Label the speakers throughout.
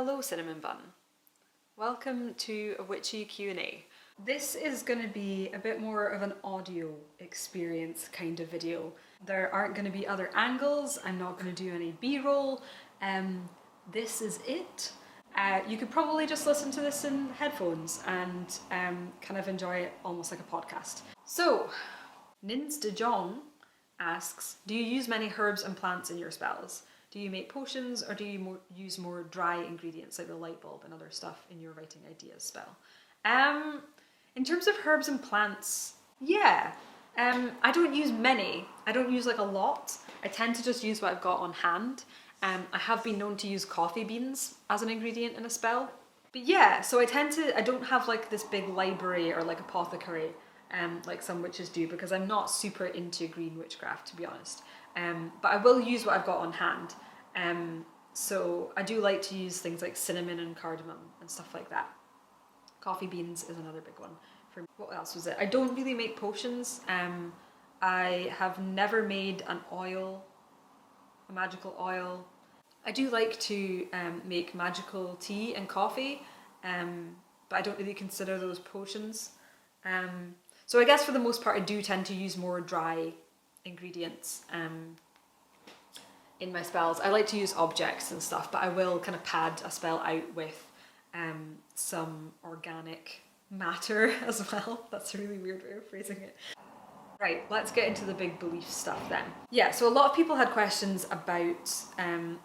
Speaker 1: Hello Cinnamon Bun. Welcome to a witchy Q&A. This is going to be a bit more of an audio experience kind of video. There aren't going to be other angles, I'm not going to do any b-roll. This is it. You could probably just listen to this in headphones and kind of enjoy it almost like a podcast. So, Nins de Jong asks, do you use many herbs and plants in your spells? Do you make potions or do you use more dry ingredients like the light bulb and other stuff in your writing ideas spell? In terms of herbs and plants, yeah. I don't use many. I don't use like a lot. I tend to just use what I've got on hand. I have been known to use coffee beans as an ingredient in a spell. But yeah, so I don't have like this big library or like apothecary like some witches do, because I'm not super into green witchcraft, to be honest. But I will use what I've got on hand. So I do like to use things like cinnamon and cardamom and stuff like that. Coffee beans is another big one for me. What else was it? I don't really make potions. I have never made an oil, a magical oil. I do like to make magical tea and coffee, but I don't really consider those potions. So I guess for the most part I do tend to use more dry ingredients in my spells. I like to use objects and stuff, but I will kind of pad a spell out with some organic matter as well. That's a really weird way of phrasing it. Right, let's get into the big belief stuff then. Yeah, so a lot of people had questions about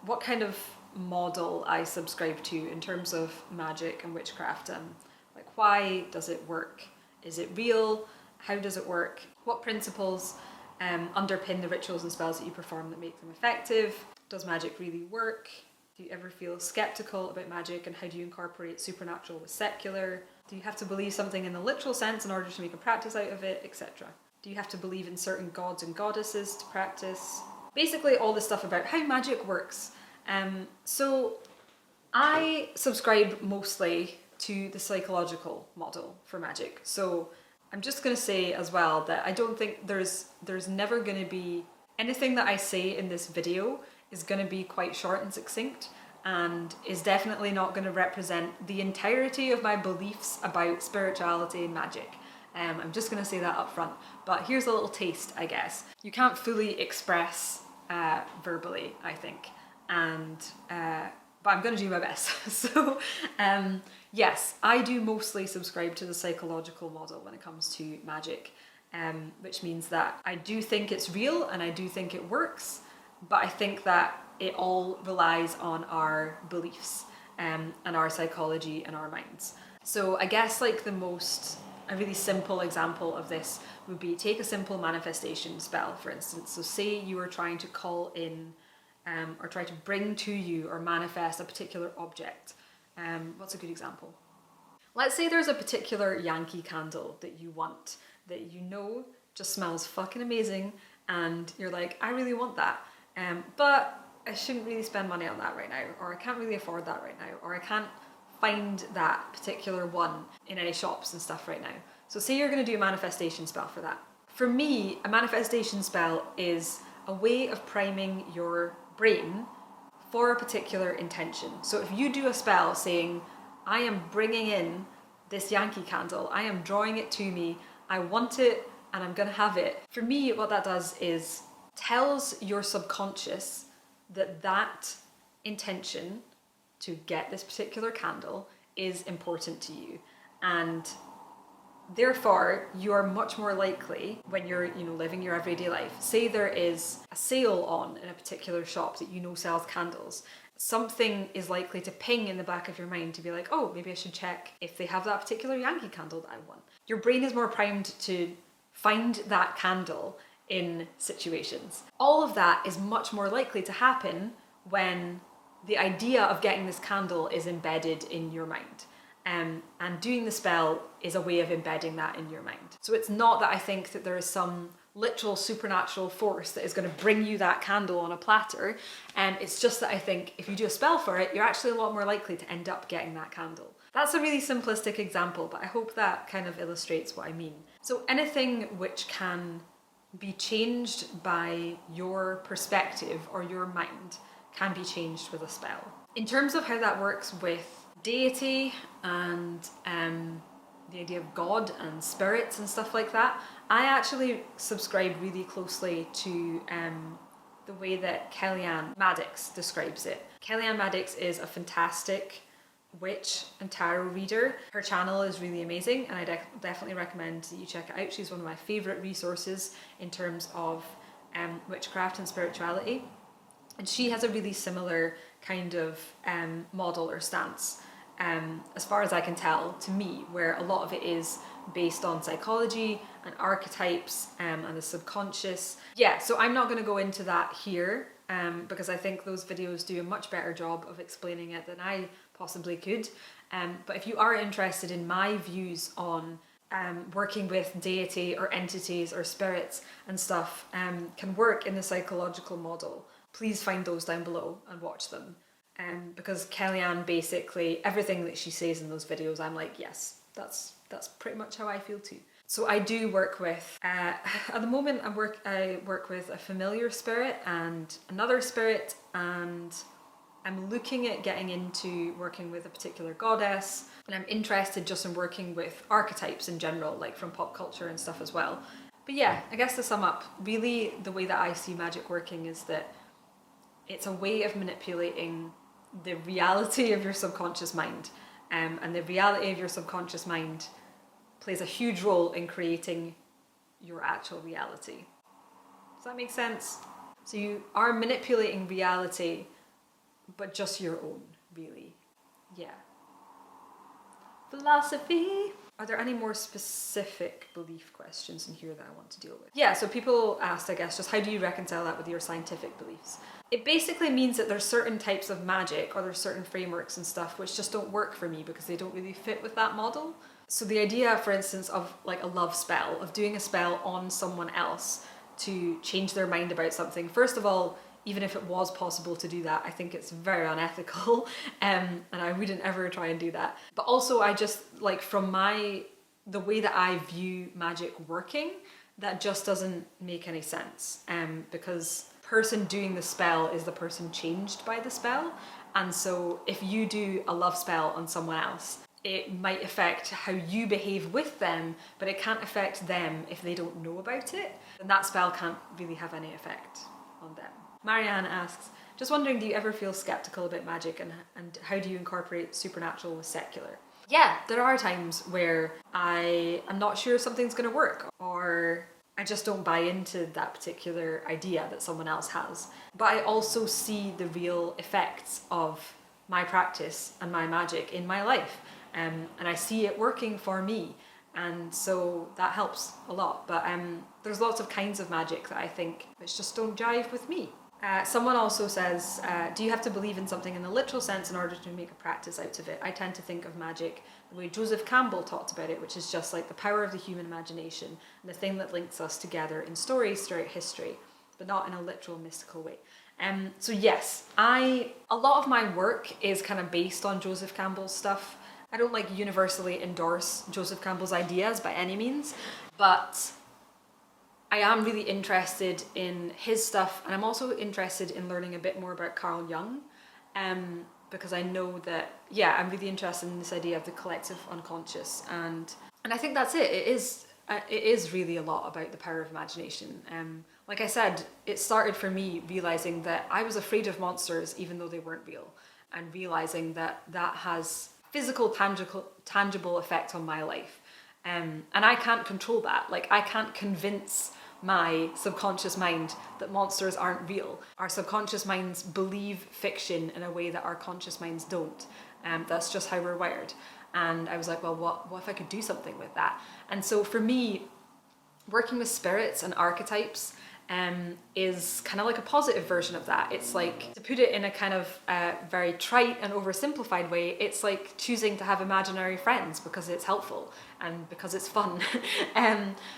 Speaker 1: what kind of model I subscribe to in terms of magic and witchcraft. Like, why does it work? Is it real? How does it work? What principles underpin the rituals and spells that you perform that make them effective? Does magic really work? Do you ever feel skeptical about magic, and how do you incorporate supernatural with secular? Do you have to believe something in the literal sense in order to make a practice out of it, etc.? Do you have to believe in certain gods and goddesses to practice? Basically all this stuff about how magic works. So I subscribe mostly to the psychological model for magic. So I'm just going to say as well that I don't think there's never going to be anything that I say in this video is going to be quite short and succinct, and is definitely not going to represent the entirety of my beliefs about spirituality and magic. I'm just going to say that up front, but here's a little taste, I guess. You can't fully express verbally, I think, and but I'm going to do my best. So yes, I do mostly subscribe to the psychological model when it comes to magic, which means that I do think it's real and I do think it works, but I think that it all relies on our beliefs and our psychology and our minds. So I guess like a really simple example of this would be, take a simple manifestation spell, for instance. So say you are trying to call in or try to bring to you or manifest a particular object. What's a good example? Let's say there's a particular Yankee candle that you want, that you know just smells fucking amazing, and you're like, I really want that, but I shouldn't really spend money on that right now, or I can't really afford that right now, or I can't find that particular one in any shops and stuff right now. So say you're going to do a manifestation spell for that. For me, a manifestation spell is a way of priming your brain for a particular intention. So if you do a spell saying, I am bringing in this Yankee candle, I am drawing it to me, I want it and I'm going to have it. For me, what that does is tells your subconscious that that intention to get this particular candle is important to you, and therefore you are much more likely, when you're living your everyday life, say there is a sale on in a particular shop that sells candles, something is likely to ping in the back of your mind to be like, oh, maybe I should check if they have that particular Yankee candle that I want. Your brain is more primed to find that candle in situations. All of that is much more likely to happen when the idea of getting this candle is embedded in your mind. And doing the spell is a way of embedding that in your mind. So it's not that I think that there is some literal supernatural force that is going to bring you that candle on a platter. It's just that I think if you do a spell for it, you're actually a lot more likely to end up getting that candle. That's a really simplistic example, but I hope that kind of illustrates what I mean. So anything which can be changed by your perspective or your mind can be changed with a spell. In terms of how that works with deity and the idea of God and spirits and stuff like that, I actually subscribe really closely to the way that Kellyanne Maddox describes it. Kellyanne Maddox is a fantastic witch and tarot reader. Her channel is really amazing, and I definitely recommend that you check it out. She's one of my favourite resources in terms of witchcraft and spirituality. And she has a really similar kind of model or stance, as far as I can tell, to me, where a lot of it is based on psychology and archetypes and the subconscious. Yeah, so I'm not going to go into that here because I think those videos do a much better job of explaining it than I possibly could. But if you are interested in my views on working with deity or entities or spirits and stuff can work in the psychological model, please find those down below and watch them. Because Kellyanne, basically everything that she says in those videos, I'm like, yes, that's pretty much how I feel too. So I do work with, at the moment I work with a familiar spirit and another spirit, and I'm looking at getting into working with a particular goddess, and I'm interested just in working with archetypes in general, like from pop culture and stuff as well. But yeah, I guess to sum up, really the way that I see magic working is that it's a way of manipulating the reality of your subconscious mind. And the reality of your subconscious mind plays a huge role in creating your actual reality. Does that make sense? So you are manipulating reality, but just your own, really. Yeah. Philosophy. Are there any more specific belief questions in here that I want to deal with? Yeah, so people asked, I guess, just how do you reconcile that with your scientific beliefs? It basically means that there's certain types of magic or there's certain frameworks and stuff which just don't work for me because they don't really fit with that model. So the idea, for instance, of like a love spell, of doing a spell on someone else to change their mind about something, first of all, even if it was possible to do that, I think it's very unethical, and I wouldn't ever try and do that. But also I just, like, from the way that I view magic working, that just doesn't make any sense, because the person doing the spell is the person changed by the spell, and so if you do a love spell on someone else, it might affect how you behave with them, but it can't affect them if they don't know about it, and that spell can't really have any effect on them. Marianne asks, just wondering, do you ever feel skeptical about magic, and how do you incorporate supernatural with secular? Yeah, there are times where I am not sure something's going to work, or I just don't buy into that particular idea that someone else has. But I also see the real effects of my practice and my magic in my life, and I see it working for me. And so that helps a lot. But there's lots of kinds of magic that I think which just don't jive with me. Someone also says, do you have to believe in something in the literal sense in order to make a practice out of it? I tend to think of magic the way Joseph Campbell talked about it, which is just like the power of the human imagination and the thing that links us together in stories throughout history, but not in a literal mystical way. So yes, a lot of my work is kind of based on Joseph Campbell's stuff. I don't like universally endorse Joseph Campbell's ideas by any means, but I am really interested in his stuff, and I'm also interested in learning a bit more about Carl Jung, because I know that, yeah, I'm really interested in this idea of the collective unconscious, and I think that's it. It is really a lot about the power of imagination. Like I said, it started for me realizing that I was afraid of monsters even though they weren't real, and realizing that that has physical, tangible effect on my life. And I can't control that. Like, I can't convince my subconscious mind that monsters aren't real. Our subconscious minds believe fiction in a way that our conscious minds don't. That's just how we're wired. And I was like, well, what if I could do something with that? And so for me, working with spirits and archetypes is kind of like a positive version of that. It's like, to put it in a kind of very trite and oversimplified way, it's like choosing to have imaginary friends because it's helpful and because it's fun.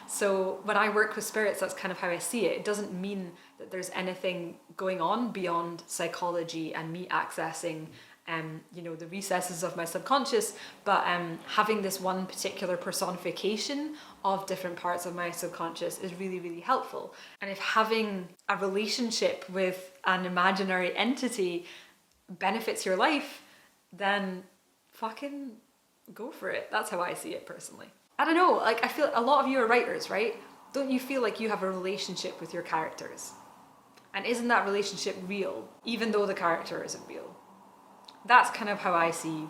Speaker 1: So when I work with spirits, that's kind of how I see it. It doesn't mean that there's anything going on beyond psychology and me accessing the recesses of my subconscious, but having this one particular personification of different parts of my subconscious is really, really helpful. And if having a relationship with an imaginary entity benefits your life, then fucking go for it. That's how I see it personally. I don't know, like I feel a lot of you are writers, right? Don't you feel like you have a relationship with your characters? And isn't that relationship real, even though the character isn't real? That's kind of how I see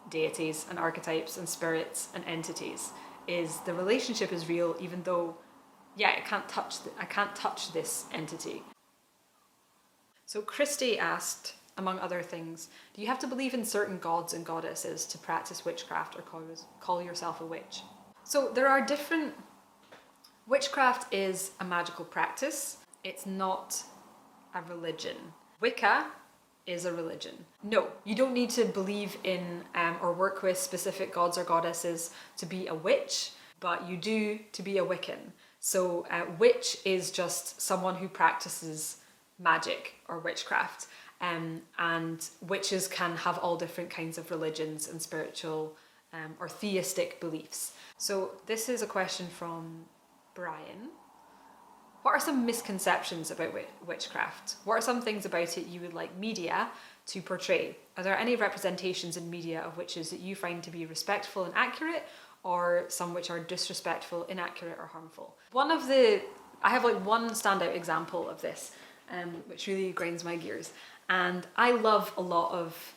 Speaker 1: deities and archetypes and spirits and entities, is the relationship is real even though, yeah, I can't touch this entity. So Christy asked, among other things, do you have to believe in certain gods and goddesses to practice witchcraft or call yourself a witch? So there are different... Witchcraft is a magical practice. It's not a religion. Wicca is a religion. No, you don't need to believe in or work with specific gods or goddesses to be a witch, but you do to be a Wiccan. So witch is just someone who practices magic or witchcraft. And witches can have all different kinds of religions and spiritual or theistic beliefs. So this is a question from Brian. What are some misconceptions about witchcraft? What are some things about it you would like media to portray? Are there any representations in media of witches that you find to be respectful and accurate, or some which are disrespectful, inaccurate, or harmful? I have like one standout example of this, which really grinds my gears. And I love a lot of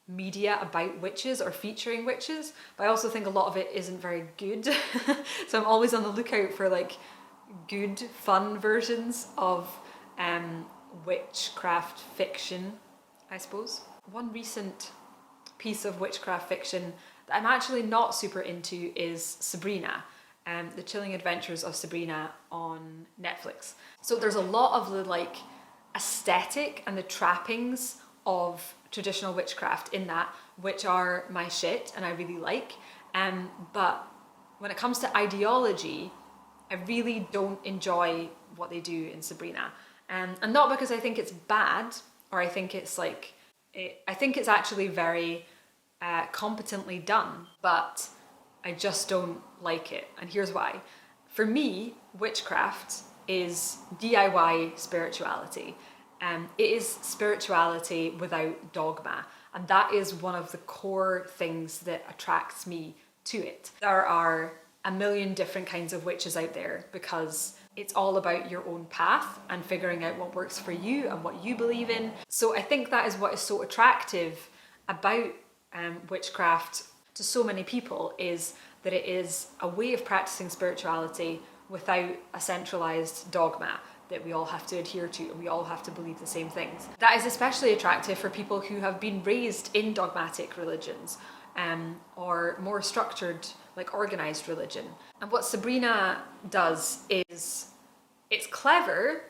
Speaker 1: media about witches or featuring witches, but I also think a lot of it isn't very good. So I'm always on the lookout for like good, fun versions of witchcraft fiction, I suppose. One recent piece of witchcraft fiction that I'm actually not super into is Sabrina, The Chilling Adventures of Sabrina on Netflix. So there's a lot of the like aesthetic and the trappings of traditional witchcraft in that, which are my shit and I really like. But when it comes to ideology, I really don't enjoy what they do in Sabrina. And not because I think it's bad, or I think it's like, I think it's actually very competently done, but I just don't like it. And here's why. For me, witchcraft is DIY spirituality. It is spirituality without dogma. And that is one of the core things that attracts me to it. There are a million different kinds of witches out there because it's all about your own path and figuring out what works for you and what you believe in. So I think that is what is so attractive about witchcraft to so many people, is that it is a way of practicing spirituality without a centralized dogma that we all have to adhere to and we all have to believe the same things. That is especially attractive for people who have been raised in dogmatic religions or more structured, like organized religion. And what Sabrina does is, it's clever,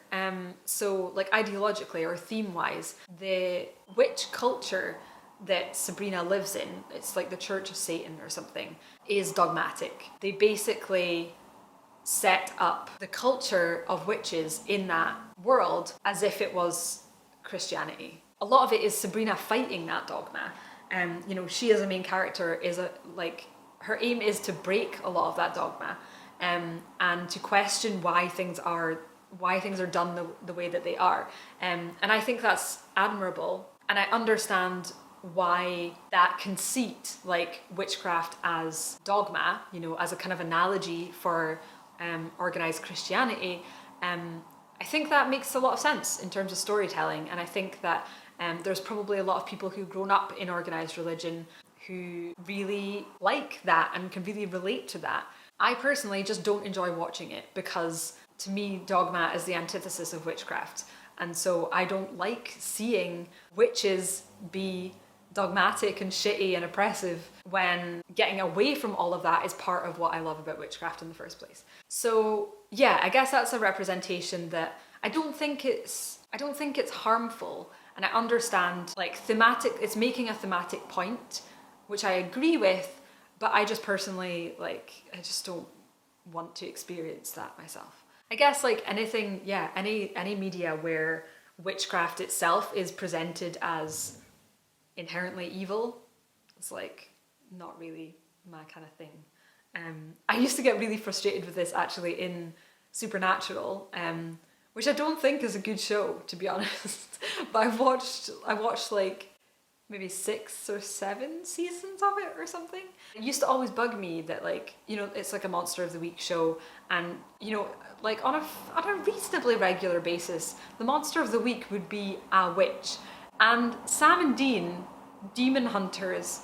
Speaker 1: so like ideologically or theme-wise, the witch culture that Sabrina lives in, it's like the Church of Satan or something, is dogmatic. They basically set up the culture of witches in that world as if it was Christianity. A lot of it is Sabrina fighting that dogma. You know, she as a main character is her aim is to break a lot of that dogma, and to question why things are done the way that they are. And I think that's admirable, and I understand why that conceit, like witchcraft as dogma, you know, as a kind of analogy for organized Christianity, I think that makes a lot of sense in terms of storytelling. And I think that there's probably a lot of people who've grown up in organized religion who really like that and can really relate to that. I personally just don't enjoy watching it because to me dogma is the antithesis of witchcraft, and so I don't like seeing witches be dogmatic and shitty and oppressive when getting away from all of that is part of what I love about witchcraft in the first place. So yeah, I guess that's a representation that I don't think it's harmful, and I understand like it's making a thematic point, which I agree with, but I just personally I just don't want to experience that myself. I guess like anything, yeah, any media where witchcraft itself is presented as inherently evil, it's like not really my kind of thing. I used to get really frustrated with this actually in Supernatural, which I don't think is a good show, to be honest. But I watched like maybe 6 or 7 seasons of it or something. It used to always bug me that, like, you know, it's like a Monster of the Week show, and, you know, like on a reasonably regular basis, the Monster of the Week would be a witch. And Sam and Dean, demon hunters,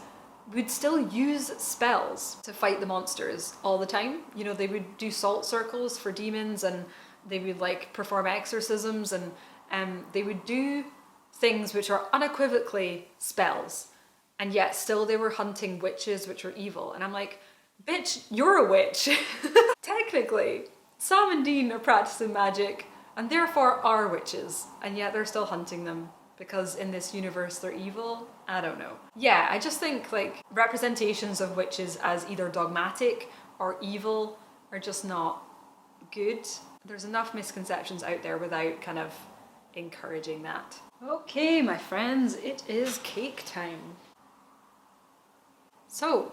Speaker 1: would still use spells to fight the monsters all the time. You know, they would do salt circles for demons, and they would like perform exorcisms, and they would do things which are unequivocally spells, and yet still they were hunting witches which are evil. And I'm like, bitch, you're a witch. Technically, Sam and Dean are practicing magic and therefore are witches, and yet they're still hunting them because in this universe they're evil. I don't know. Yeah, I just think like representations of witches as either dogmatic or evil are just not good. There's enough misconceptions out there without kind of encouraging that. Okay, my friends, it is cake time. So,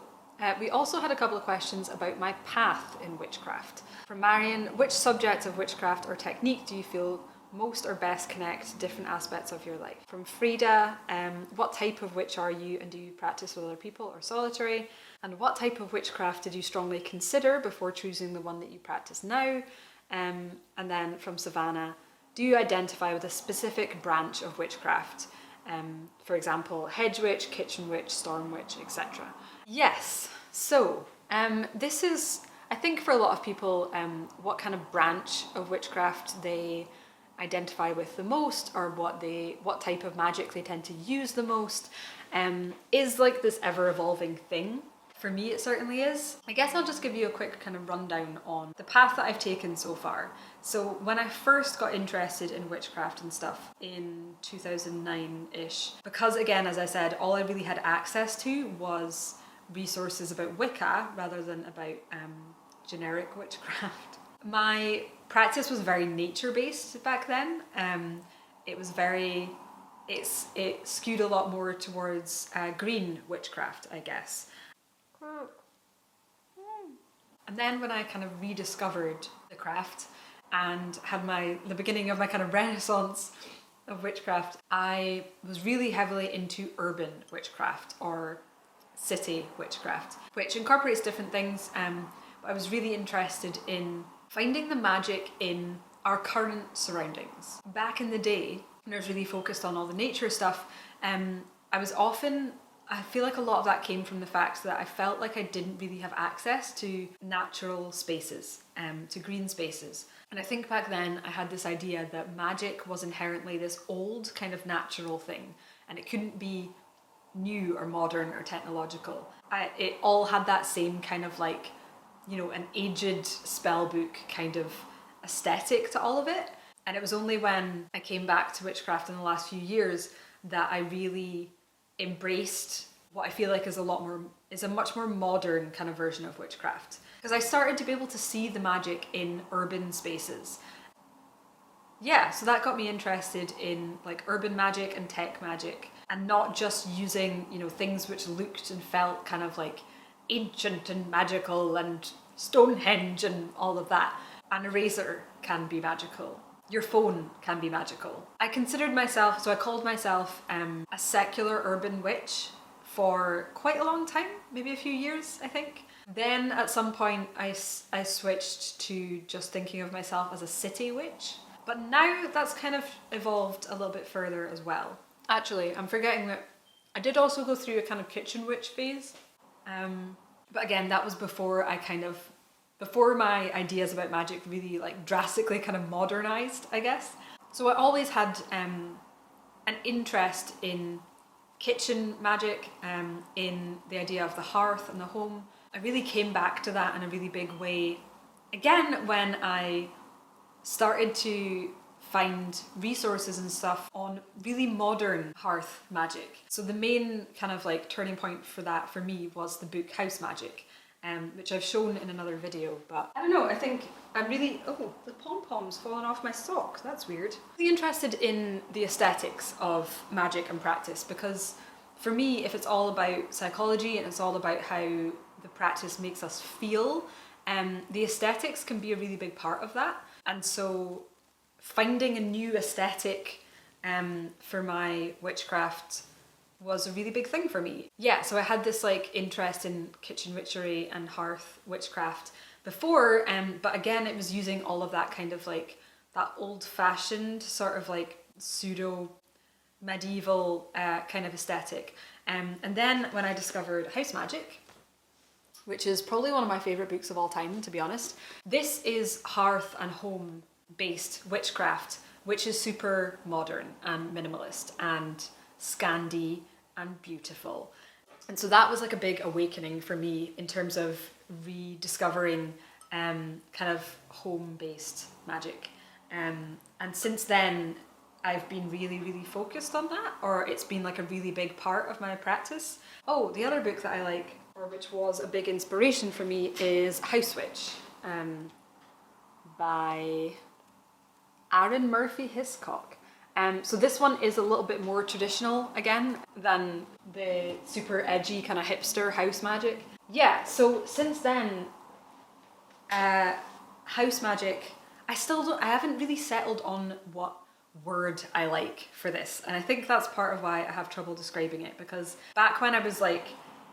Speaker 1: we also had a couple of questions about my path in witchcraft. From Marion, which subject of witchcraft or technique do you feel most or best connect to different aspects of your life? From Frida, what type of witch are you, and do you practice with other people or solitary? And what type of witchcraft did you strongly consider before choosing the one that you practice now? And then from Savannah, do you identify with a specific branch of witchcraft? For example, hedge witch, kitchen witch, storm witch, etc. Yes, so this is, I think for a lot of people, what kind of branch of witchcraft they identify with the most, or what type of magic they tend to use the most, is like this ever-evolving thing. For me, it certainly is. I guess I'll just give you a quick kind of rundown on the path that I've taken so far. So when I first got interested in witchcraft and stuff in 2009-ish, because again, as I said, all I really had access to was resources about Wicca rather than about generic witchcraft. My practice was very nature-based back then. It skewed a lot more towards green witchcraft, I guess. And then when I kind of rediscovered the craft and had the beginning of my kind of renaissance of witchcraft, I was really heavily into urban witchcraft or city witchcraft, which incorporates different things. But I was really interested in finding the magic in our current surroundings. Back in the day, when I was really focused on all the nature stuff, I feel like a lot of that came from the fact that I felt like I didn't really have access to natural spaces, to green spaces. And I think back then I had this idea that magic was inherently this old kind of natural thing, and it couldn't be new or modern or technological. It all had that same kind of like, you know, an aged spell book kind of aesthetic to all of it. And it was only when I came back to witchcraft in the last few years that I really embraced what I feel like is a much more modern kind of version of witchcraft. Because I started to be able to see the magic in urban spaces. Yeah, so that got me interested in like urban magic and tech magic, and not just using, you know, things which looked and felt kind of like ancient and magical and Stonehenge and all of that. An eraser can be magical. Your phone can be magical. I called myself a secular urban witch for quite a long time, maybe a few years, I think. Then at some point I switched to just thinking of myself as a city witch. But now that's kind of evolved a little bit further as well. Actually, I'm forgetting that I did also go through a kind of kitchen witch phase. But again, that was before my ideas about magic really like drastically kind of modernized, I guess. So I always had an interest in kitchen magic, in the idea of the hearth and the home. I really came back to that in a really big way again when I started to find resources and stuff on really modern hearth magic. So the main kind of like turning point for that for me was the book Hausmagick, which I've shown in another video, but I don't know, I think I'm really, oh, the pom-pom's fallen off my sock, that's weird. Really interested in the aesthetics of magic and practice, because for me, if it's all about psychology and it's all about how the practice makes us feel, the aesthetics can be a really big part of that. And so finding a new aesthetic for my witchcraft was a really big thing for me. Yeah, so I had this like interest in kitchen witchery and hearth witchcraft before, but again, it was using all of that kind of like that old-fashioned sort of like pseudo medieval kind of aesthetic. And then when I discovered Hausmagick, which is probably one of my favourite books of all time, to be honest, this is hearth and home based witchcraft, which is super modern and minimalist and Scandi and beautiful. And so that was like a big awakening for me in terms of rediscovering kind of home-based magic. And since then, I've been really, really focused on that, or it's been like a really big part of my practice. Oh, the other book that I like, or which was a big inspiration for me, is House Witch by Arin Murphy Hiscock. So this one is a little bit more traditional again than the super edgy kind of hipster Hausmagick. Yeah, so since then, Hausmagick, I haven't really settled on what word I like for this, and I think that's part of why I have trouble describing it, because back when I was like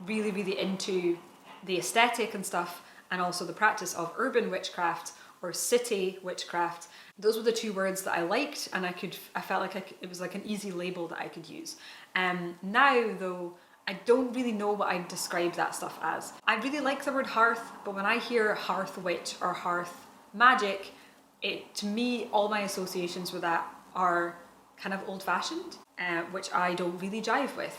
Speaker 1: really, really into the aesthetic and stuff, and also the practice of urban witchcraft or city witchcraft, those were the two words that I liked, and I felt like it was like an easy label that I could use. Now though, I don't really know what I'd describe that stuff as. I really like the word hearth, but when I hear hearth witch or hearth magic, to me, all my associations with that are kind of old-fashioned, which I don't really jive with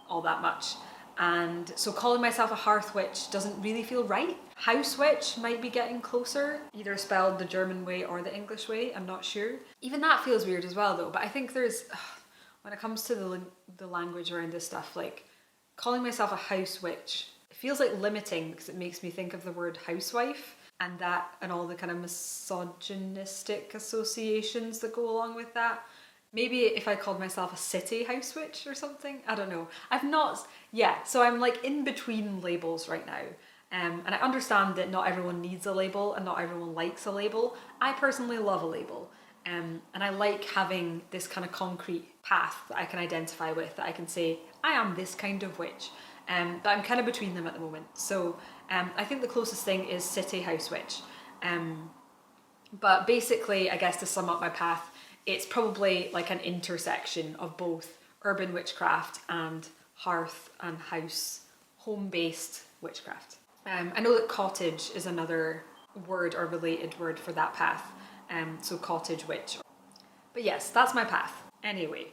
Speaker 1: all that much. And so calling myself a hearth witch doesn't really feel right. House witch might be getting closer, either spelled the German way or the English way, I'm not sure. Even that feels weird as well though, but I think there's, when it comes to the language around this stuff, like calling myself a house witch, it feels like limiting because it makes me think of the word housewife and all the kind of misogynistic associations that go along with that. Maybe if I called myself a city house witch or something, I don't know. So I'm like in between labels right now. And I understand that not everyone needs a label and not everyone likes a label. I personally love a label. And I like having this kind of concrete path that I can identify with, that I can say, I am this kind of witch. But I'm kind of between them at the moment. So I think the closest thing is city house witch. But basically, I guess to sum up my path, it's probably like an intersection of both urban witchcraft and hearth and house, home-based witchcraft. I know that cottage is another word or related word for that path, so cottage witch. But yes, that's my path. Anyway,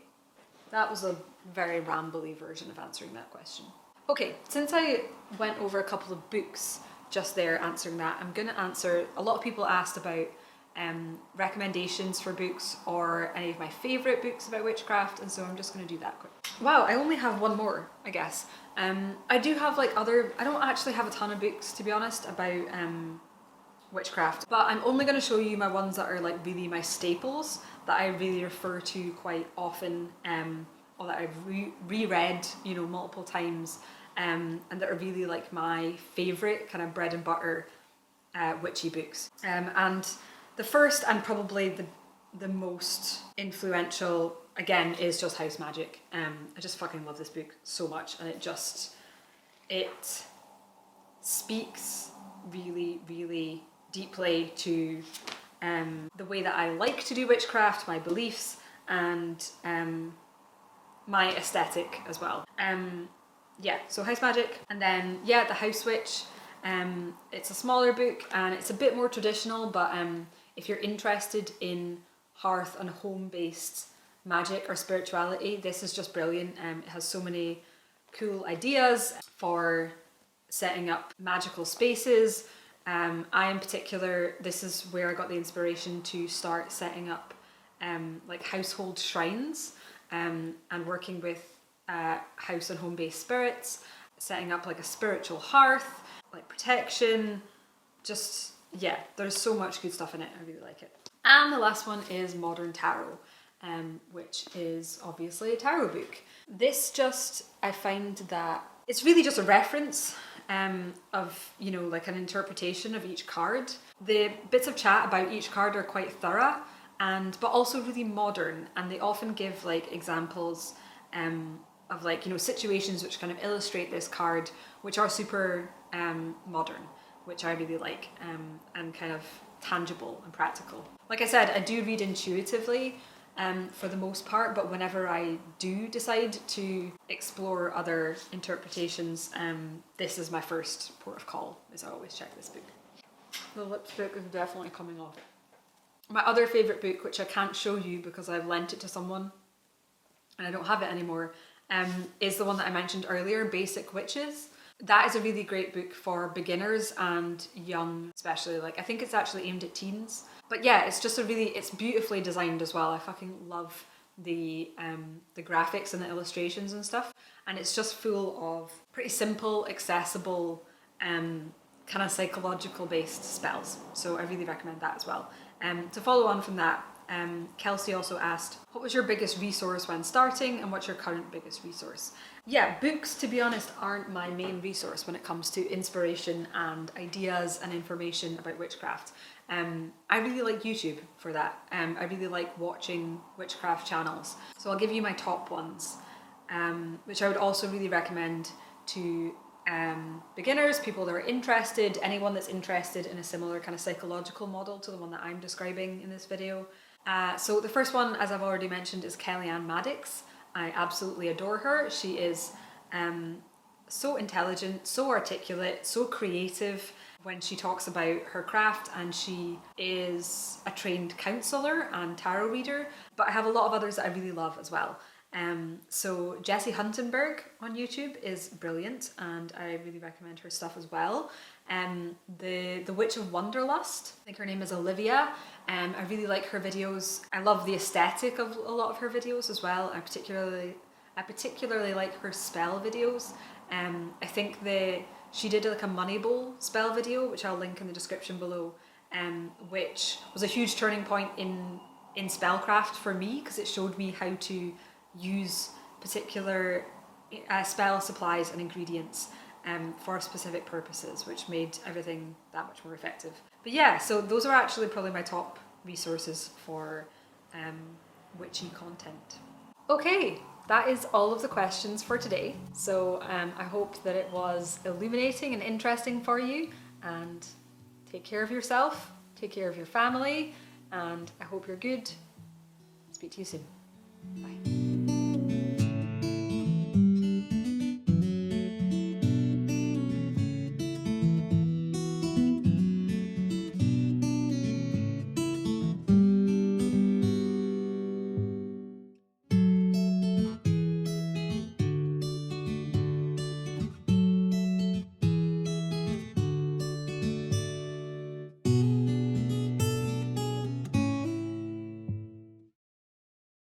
Speaker 1: that was a very rambly version of answering that question. Okay, since I went over a couple of books just there answering that, I'm going to answer, a lot of people asked about recommendations for books or any of my favourite books about witchcraft, and so I'm just going to do that quick. Wow, I only have one more, I guess. I do have like I don't actually have a ton of books, to be honest, about witchcraft, but I'm only going to show you my ones that are like really my staples, that I really refer to quite often, or that I've reread, multiple times, and that are really like my favourite kind of bread and butter witchy books. And the first and probably the most influential, again, is just Hausmagick. I just fucking love this book so much, and it speaks really, really deeply to the way that I like to do witchcraft, my beliefs, and my aesthetic as well. So Hausmagick, and then the House Witch. It's a smaller book and it's a bit more traditional, but if you're interested in hearth and home-based magic or spirituality, this is just brilliant. It has so many cool ideas for setting up magical spaces. I in particular, this is where I got the inspiration to start setting up like household shrines and working with house and home-based spirits, setting up like a spiritual hearth, like protection, there's so much good stuff in it. I really like it. And the last one is Modern Tarot, which is obviously a tarot book. I find that it's really just a reference of, like an interpretation of each card. The bits of chat about each card are quite thorough, but also really modern, and they often give like examples of like, you know, situations which kind of illustrate this card, which are super modern, which I really like, and kind of tangible and practical. Like I said, I do read intuitively for the most part, but whenever I do decide to explore other interpretations, this is my first port of call, is I always check this book. The lipstick is definitely coming off. My other favourite book, which I can't show you because I've lent it to someone and I don't have it anymore, is the one that I mentioned earlier, Basic Witches. That is a really great book for beginners and young, especially. Like, I think it's actually aimed at teens. But yeah, it's just it's beautifully designed as well. I fucking love the graphics and the illustrations and stuff. And it's just full of pretty simple, accessible, kind of psychological based spells. So I really recommend that as well. To follow on from that, Kelsey also asked, what was your biggest resource when starting and what's your current biggest resource? Yeah, books, to be honest, aren't my main resource when it comes to inspiration and ideas and information about witchcraft. I really like YouTube for that. I really like watching witchcraft channels. So I'll give you my top ones, which I would also really recommend to beginners, people that are interested, anyone that's interested in a similar kind of psychological model to the one that I'm describing in this video. So the first one, as I've already mentioned, is Kellyanne Maddox. I absolutely adore her. She is so intelligent, so articulate, so creative when she talks about her craft, and she is a trained counsellor and tarot reader, but I have a lot of others that I really love as well. So Jessie Huntenberg on YouTube is brilliant and I really recommend her stuff as well. The Witch of Wonderlust, I think her name is Olivia. I really like her videos. I love the aesthetic of a lot of her videos as well. I particularly like her spell videos. I think she did like a Money Bowl spell video, which I'll link in the description below, which was a huge turning point in spellcraft for me, because it showed me how to use particular spell supplies and ingredients for specific purposes, which made everything that much more effective. But yeah, so those are actually probably my top resources for witchy content. Okay, that is all of the questions for today. So I hope that it was illuminating and interesting for you, and take care of yourself, take care of your family, and I hope you're good. Speak to you soon. Bye.